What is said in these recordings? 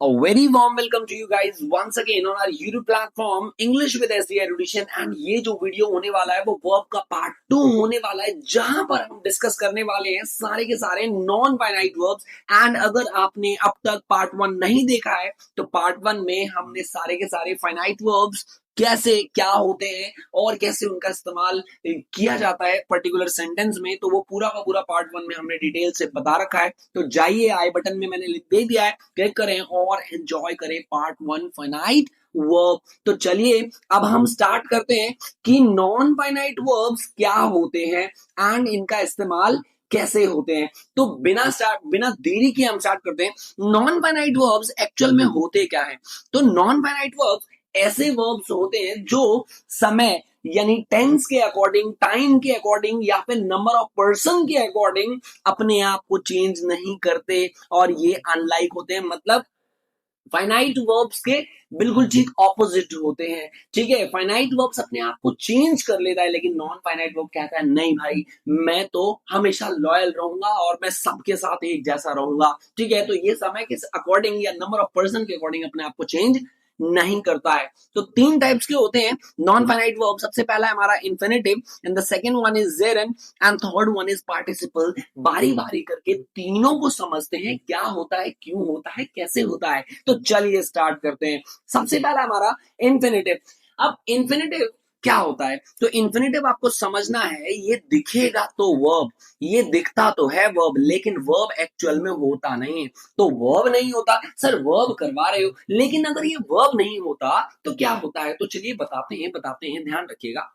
A very warm welcome to you guys once again on our YouTube platform English with SE Erudition and ये जो video होने वाला है वो verb का पार्ट 2 होने वाला है जहां पर हम डिस्कस करने वाले हैं सारे के सारे नॉन फाइनाइट वर्ब्स। एंड अगर आपने अब तक पार्ट 1 नहीं देखा है तो पार्ट 1 में हमने सारे के सारे फाइनाइट वर्ब्स कैसे क्या होते हैं और कैसे उनका इस्तेमाल किया जाता है पर्टिकुलर सेंटेंस में, तो वो पूरा का पूरा पार्ट 1 में हमने डिटेल से बता रखा है। तो जाइए, आई बटन में मैंने लिख दे दिया है, क्लिक करें और एंजॉय करें पार्ट 1 फाइनाइट वर्ब। तो चलिए अब हम स्टार्ट करते हैं कि नॉन फाइनाइट वर्ब्स क्या होते हैं एंड इनका इस्तेमाल कैसे होते हैं। तो बिना देरी के हम स्टार्ट करते हैं। नॉन फाइनाइट वर्ब्स एक्चुअल में होते क्या है? तो नॉन फाइनाइट वर्ब्स ऐसे वर्ब्स होते हैं जो समय यानी टेंस के अकॉर्डिंग, टाइम के अकॉर्डिंग या फिर नंबर ऑफ पर्सन के अकॉर्डिंग अपने आप को चेंज नहीं करते और ये अनलाइक होते हैं। मतलब फाइनाइट वर्ब्स के बिल्कुल ठीक ऑपोजिट होते हैं। ठीक है, फाइनाइट वर्ब्स अपने आप को चेंज कर लेता है लेकिन नॉन फाइनाइट वर्ब कहता है नहीं भाई, मैं तो हमेशा लॉयल रहूंगा और मैं सबके साथ एक जैसा रहूंगा। ठीक है, तो ये समय के अकॉर्डिंग या नंबर ऑफ पर्सन के अकॉर्डिंग अपने आप को चेंज नहीं करता है। तो तीन टाइप्स के होते हैं नॉन फाइनाइट वर्ब। सबसे पहला है हमारा infinitive and the second one is gerund and third one is participle. बारी बारी करके तीनों को समझते हैं क्या होता है, क्यों होता है, कैसे होता है। तो चलिए स्टार्ट करते हैं। सबसे पहला हमारा इंफिनिटिव। अब इंफिनिटिव क्या होता है? तो इंफिनिटिव आपको समझना है, ये दिखेगा तो वर्ब, ये दिखता तो है वर्ब लेकिन वर्ब एक्चुअल में होता नहीं है। तो वर्ब नहीं होता, सर वर्ब करवा रहे हो लेकिन अगर ये वर्ब नहीं होता तो क्या होता है? तो चलिए बताते हैं, ध्यान रखिएगा।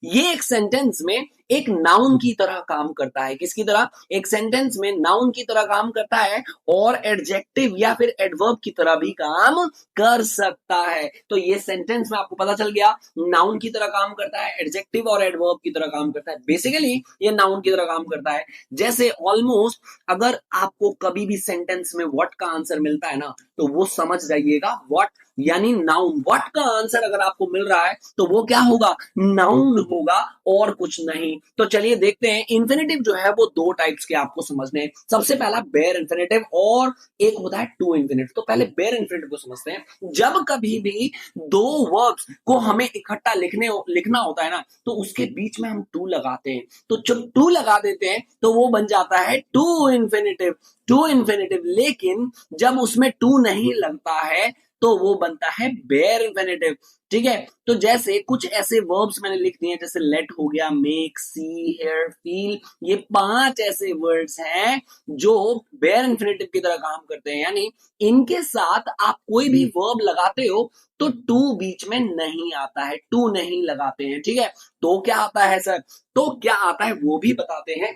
ये एक सेंटेंस में एक नाउन की तरह काम करता है। किसकी तरह? एक सेंटेंस में नाउन की तरह काम करता है और एडजेक्टिव या फिर एडवर्ब की तरह भी काम कर सकता है। तो ये सेंटेंस में आपको पता चल गया, नाउन की तरह काम करता है, एडजेक्टिव और एडवर्ब की तरह काम करता है। बेसिकली ये नाउन की तरह काम करता है। जैसे ऑलमोस्ट अगर आपको कभी भी सेंटेंस में व्हाट का आंसर मिलता है ना, तो वो समझ जाइएगा व्हाट यानी नाउन। व्हाट का आंसर अगर आपको मिल रहा है तो वो क्या होगा? नाउन होगा और कुछ नहीं। तो चलिए देखते हैं। इंफिनिटिव जो है वो दो टाइप्स के आपको समझने हैं। सबसे पहला बेयर इंफिनिटिव और एक होता है टू इंफिनिटिव। तो पहले बेयर इंफिनिटिव को समझते हैं। जब कभी भी दो वर्ब्स को हमें इकट्ठा लिखना होता है ना, तो उसके बीच में हम टू लगाते हैं। तो जब टू लगा देते हैं तो वो बन जाता है टू इंफिनिटिव। To infinitive. लेकिन जब उसमें टू नहीं लगता है तो वो बनता है बेयर इंफिनिटिव। ठीक है, तो जैसे कुछ ऐसे वर्ब्स मैंने लिख दिए जैसे लेट हो गया, मेक, सी, हेयर, फील, ये 5 ऐसे वर्ड्स हैं जो बेयर इंफिनिटिव की तरह काम करते हैं। यानी इनके साथ आप कोई भी वर्ब लगाते हो तो टू बीच में नहीं आता है, टू नहीं लगाते हैं। ठीक है, तो क्या आता है सर? तो क्या आता है वो भी बताते हैं।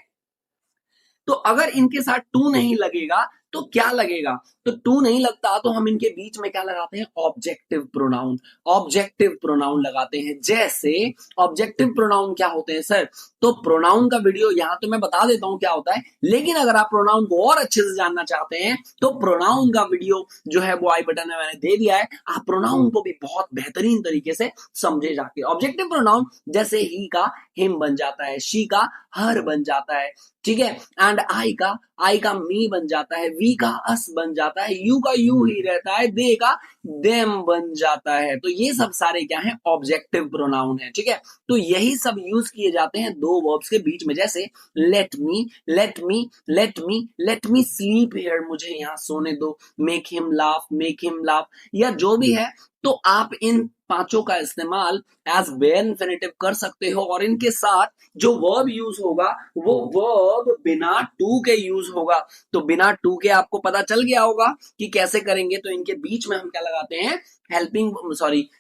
तो अगर इनके साथ टू नहीं लगेगा तो क्या लगेगा? तो टू नहीं लगता तो हम इनके बीच में क्या लगाते हैं? Objective pronoun. ऑब्जेक्टिव प्रोनाउन लगाते हैं। जैसे ऑब्जेक्टिव प्रोनाउन क्या होते हैं सर? तो प्रोनाउन का वीडियो यहां तो मैं बता देता हूं क्या होता है, लेकिन अगर आप प्रोनाउन को और अच्छे से जानना चाहते हैं तो प्रोनाउन का वीडियो जो है वो आई बटन में मैंने दे दिया है। आप प्रोनाउन को भी बहुत बेहतरीन तरीके से समझे जाके। ऑब्जेक्टिव प्रोनाउन जैसे ही का हिम बन जाता है, शी का हर बन जाता है। ठीक है, एंड आई का मी बन जाता है, वी का अस बन जाता है, यू का यू ही रहता है, दे का देम बन जाता है। तो ये सब सारे क्या है? ऑब्जेक्टिव प्रोनाउन है। ठीक है, तो यही सब यूज किए जाते हैं दो वर्ब्स के बीच में। जैसे let me, let me, let me, let me sleep here, मुझे यहाँ सोने दो, मेक हिम लाफ, या जो भी है। तो आप इन पांचों का इस्तेमाल एज बेयर इंफिनिटिव कर सकते हो और इनके साथ जो वर्ब यूज होगा वो वर्ब बिना टू के यूज होगा। तो बिना टू के आपको पता चल गया होगा कि कैसे करेंगे। तो इनके बीच में हम क्या लगाते हैं?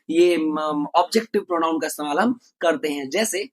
ये ऑब्जेक्टिव प्रोनाउन का इस्तेमाल हम करते हैं। जैसे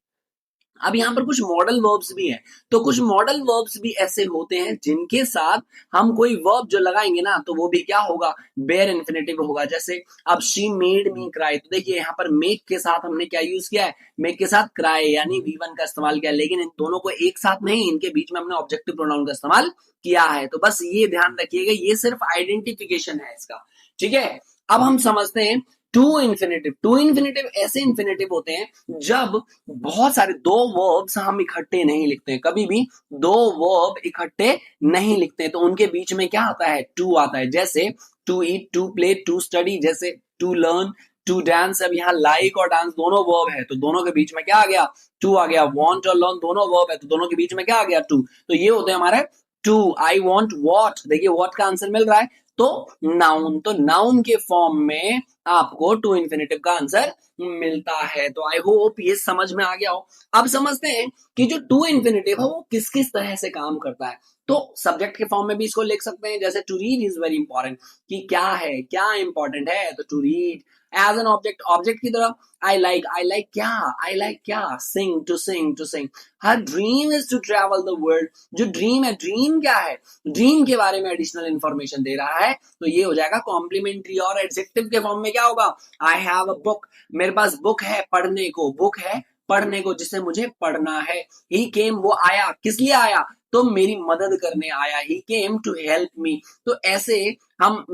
अब यहाँ पर कुछ मॉडल वर्ब्स भी हैं। तो कुछ मॉडल वर्ब्स भी ऐसे होते हैं जिनके साथ हम कोई वर्ब जो लगाएंगे ना तो वो भी क्या होगा? बेयर इंफिनिटिव होगा। जैसे अब शी मेड मी क्राई, तो देखिए यहाँ पर मेक के साथ हमने क्या यूज किया है? मेक के साथ क्राई यानी V1 का इस्तेमाल किया, लेकिन इन दोनों को एक साथ नहीं, इनके बीच में हमने ऑब्जेक्टिव प्रोनाउन का इस्तेमाल किया है। तो बस ये ध्यान रखिएगा, ये सिर्फ आइडेंटिफिकेशन है इसका। ठीक है, अब हम समझते हैं टू इन्फिनेटिव ऐसे इन्फिनेटिव होते हैं जब बहुत सारे दो वर्ब्स हम इकट्ठे नहीं लिखते हैं, कभी भी दो वर्ब इकट्ठे नहीं लिखते हैं, तो उनके बीच में क्या आता है, टू आता है। जैसे to eat, to play, to study, जैसे टू लर्न, टू डांस। अब यहाँ लाइक और डांस दोनों वर्ब है, तो दोनों के बीच में क्या आ गया, टू आ गया। वांट और लर्न दोनों वर्ब है, तो दोनों के बीच में क्या आ गया, टू। तो ये होते हैं हमारे टू। आई वॉन्ट वॉट, देखिए वॉट का आंसर मिल रहा है, तो नाउन। तो नाउन के फॉर्म में आपको टू इन्फिनेटिव का आंसर मिलता है। तो आई होप ये समझ में आ गया हो। अब समझते हैं कि जो टू इन्फिनेटिव है वो किस किस तरह से काम करता है। तो सब्जेक्ट के फॉर्म में भी इसको लिख सकते हैं, जैसे to read is very important, कि क्या है, क्या इंपॉर्टेंट है, तो to read. As an object, object की तरह आई लाइक क्या, आई लाइक क्या, sing, to sing, to sing. Her dream is to travel the world, जो ड्रीम है, ड्रीम क्या है, ड्रीम के बारे में एडिशनल इंफॉर्मेशन दे रहा है, तो ये हो जाएगा कॉम्प्लीमेंट्री। और एडजेक्टिव के फॉर्म में क्या होगा, आई हैव अ बुक, मेरे पास बुक है पढ़ने को, बुक है पढ़ने को जिसे मुझे पढ़ना है। ही केम, वो आया, किस लिए आया, तो मेरी मदद करने आया, ही केम टू हेल्प मी। तो ऐसे हम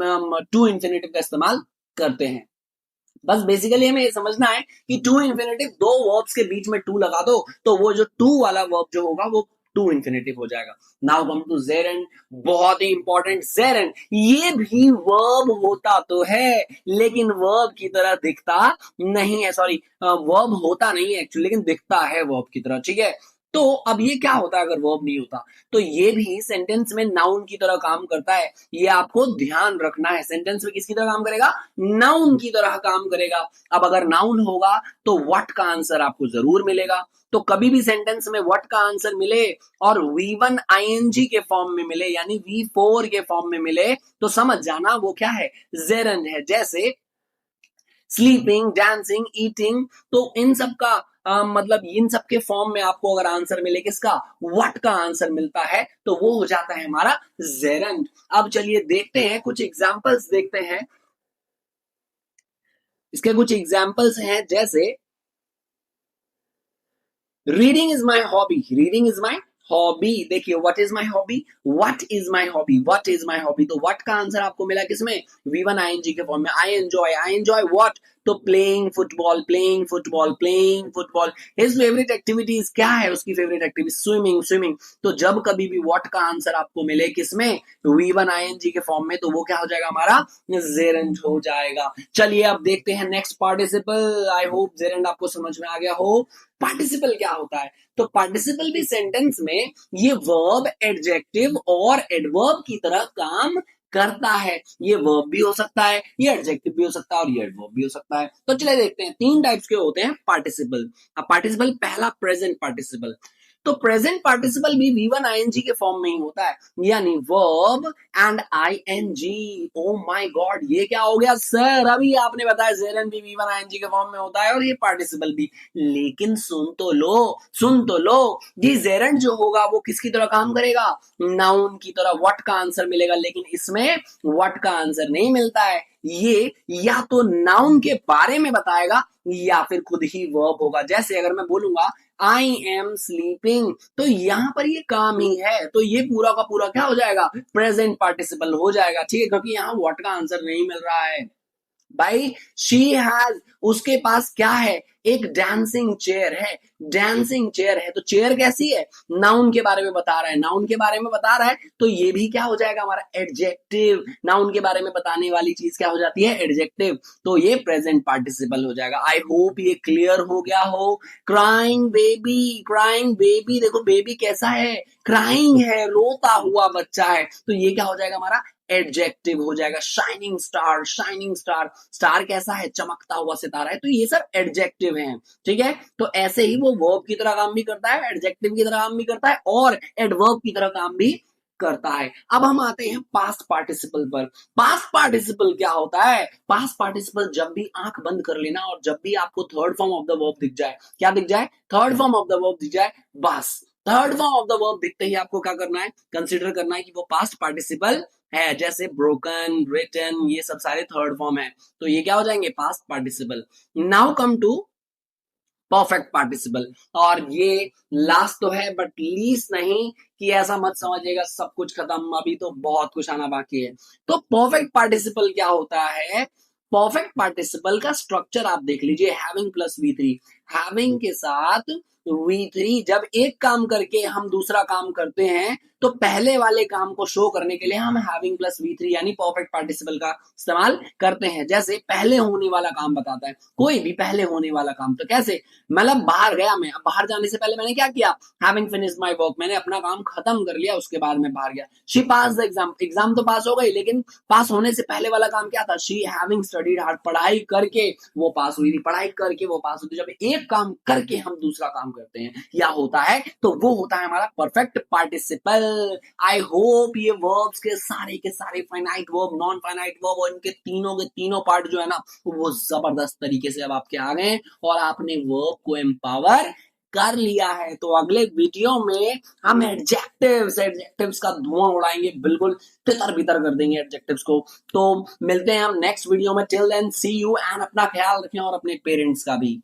टू इन्फिनेटिव का इस्तेमाल करते हैं। बस बेसिकली हमें ये समझना है कि टू इन्फिनेटिव, दो वर्ब्स के बीच में टू लगा दो तो वो जो टू वाला वर्ब जो होगा वो टू इन्फिनेटिव हो जाएगा। नाउ कम टू जेरेंट, बहुत ही इंपॉर्टेंट। जेरेंट ये भी वर्ब होता तो है लेकिन वर्ब की तरह दिखता नहीं है, सॉरी वर्ब होता नहीं है एक्चुअली, लेकिन दिखता है वर्ब की तरह, ठीक है। तो अब ये क्या होता है अगर वर्ब नहीं होता, तो ये भी सेंटेंस में नाउन की तरह काम करता है, ये आपको ध्यान रखना है। सेंटेंस में किसकी तरह काम करेगा, नाउन की तरह काम करेगा। अब अगर नाउन होगा तो व्हाट का आंसर आपको जरूर मिलेगा। तो कभी भी सेंटेंस में व्हाट का आंसर मिले और V1 ING के फॉर्म में मिले, यानी V4 के फॉर्म में मिले, तो समझ जाना वो क्या है, जेरन है। जैसे स्लीपिंग, डांसिंग, ईटिंग, तो इन सब का मतलब इन सब के फॉर्म में आपको अगर आंसर मिले किसका, व्हाट का आंसर मिलता है, तो वो हो जाता है हमारा जेरंट। अब चलिए देखते हैं कुछ एग्जांपल्स, देखते हैं इसके कुछ एग्जांपल्स हैं। जैसे reading is my hobby, reading is my hobby. देखिए what is my hobby, what is my hobby, what is my hobby. तो व्हाट का आंसर आपको मिला किसमें, V1 ING के फॉर्म में। आई एंजॉय व्हाट, तो playing football, playing football, playing football. His favourite activities, क्या है उसकी फेवरेट एक्टिविटी, स्विमिंग, स्विमिंग। तो जब कभी भी व्हाट का आंसर आपको मिले किसमें, V1 ING के फॉर्म में, तो वो क्या हो जाएगा हमारा, जेरेंट हो जाएगा। चलिए अब देखते हैं next participle. I hope Geraint आपको समझ में आ गया हो। पार्टिसिपल क्या होता है, तो पार्टिसिपल भी सेंटेंस में ये वर्ब, एडजेक्टिव और एडवर्ब की तरह काम करता है। ये वर्ब भी हो सकता है, ये एडजेक्टिव भी हो सकता है और ये एडवर्ब भी हो सकता है। तो चलिए देखते हैं, तीन टाइप्स के होते हैं पार्टिसिपल। अब पार्टिसिपल, पहला प्रेजेंट पार्टिसिपल। तो प्रेजेंट पार्टिसिपल भी V1 ING के फॉर्म में ही होता है, यानी verb and ING। Oh my God, ये क्या हो गया सर, अभी आपने बताया जेरन भी V1 ING के फॉर्म में होता है और ये पार्टिसिपल भी, लेकिन सुन तो लो, सुन तो लो, ये जेरन जो होगा वो किसकी तरह काम करेगा, नाउन की तरह। व्हाट का आंसर मिलेगा, लेकिन इसमें व्हाट का आंसर नहीं मिलता है। ये या तो नाउन के बारे में बताएगा या फिर खुद ही वर्ब होगा। जैसे अगर मैं बोलूंगा आई एम स्लीपिंग, तो यहां पर ये काम ही है, तो ये पूरा का पूरा क्या हो जाएगा, प्रेजेंट पार्टिसिपल हो जाएगा, ठीक है, क्योंकि यहां व्हाट का आंसर नहीं मिल रहा है। भाई शी हैज, उसके पास क्या है, एक डांसिंग चेयर है, डांसिंग चेयर है। तो चेयर कैसी है, नाउन के बारे में बता रहा है, नाउन के बारे में बता रहा है, तो ये भी क्या हो जाएगा हमारा एडजेक्टिव। नाउन के बारे में बताने वाली चीज क्या हो जाती है, एडजेक्टिव, तो ये प्रेजेंट पार्टिसिपल हो जाएगा। आई होप ये क्लियर हो गया हो। क्राइंग बेबी, क्राइंग बेबी, देखो बेबी कैसा है, क्राइंग है, रोता हुआ बच्चा है, तो ये क्या हो जाएगा हमारा एडजेक्टिव हो जाएगा। Shining star, shining star, star कैसा है, चमकता हुआ सितारा है, तो ये सब एडजेक्टिव हैं, ठीक है। तो ऐसे ही वो वर्ब की तरह काम भी करता है, एडजेक्टिव की तरह काम भी करता है और एडवर्ब की तरह काम भी करता है। अब हम आते हैं पास्ट पार्टिसिपल पर। पास्ट पार्टिसिपल क्या होता है, पास्ट पार्टिसिपल जब भी आंख बंद कर लेना और जब भी आपको third form of the verb दिख जाए, क्या दिख जाए, third form of the verb दिख जाए, बस third form of the verb दिखते ही आपको क्या करना है, कंसीडर करना है कि वो पास्ट पार्टिसिपल है। जैसे ब्रोकन, रिटन, ये सब सारे थर्ड फॉर्म है, तो ये क्या हो जाएंगे, past participle. Now come to perfect participle, और ये लास्ट तो है बट लीस्ट नहीं, कि ऐसा मत समझिएगा सब कुछ खत्म, अभी तो बहुत कुछ आना बाकी है। तो परफेक्ट पार्टिसिपल क्या होता है, परफेक्ट पार्टिसिपल का स्ट्रक्चर आप देख लीजिए, हैविंग प्लस V3, हैविंग के साथ V3, जब एक काम करके हम दूसरा काम करते हैं तो पहले वाले काम को शो करने के लिए हम हैविंग प्लस V3 यानी परफेक्ट पार्टिसिपल का इस्तेमाल करते हैं। जैसे पहले होने वाला काम बताता है, कोई भी पहले होने वाला काम, तो कैसे, मतलब बाहर गया मैं, अब बाहर जाने से पहले मैंने क्या किया, हैविंग फिनिश्ड माय वर्क, मैंने अपना काम खत्म कर लिया, उसके बाद मैं बाहर गया। She pass the exam, exam तो पास हो गई, लेकिन पास होने से पहले वाला काम क्या था, शी हैविंग स्टडीड हार्ड, पढ़ाई करके वो पास हुई थी, पढ़ाई करके वो पास होती। जब एक काम करके हम दूसरा काम करते हैं या होता है, तो वो होता है हमारा परफेक्ट पार्टिसिपल। आई होप ये वर्ब्स के सारे finite verb, non finite verb और इनके तीनों के तीनों पार्ट जो है ना, वो जबरदस्त तरीके से अब आपके आ गए और आपने वर्ब को एम्पावर कर लिया है। तो अगले वीडियो में हम एडजेक्टिव्स का धुआं उड़ाएंगे, बिल्कुल तितर बितर कर देंगे एडजेक्टिव्स को। तो मिलते हैं हम नेक्स्ट वीडियो में, till then see you and अपना ख्याल रखें और अपने पेरेंट्स का भी।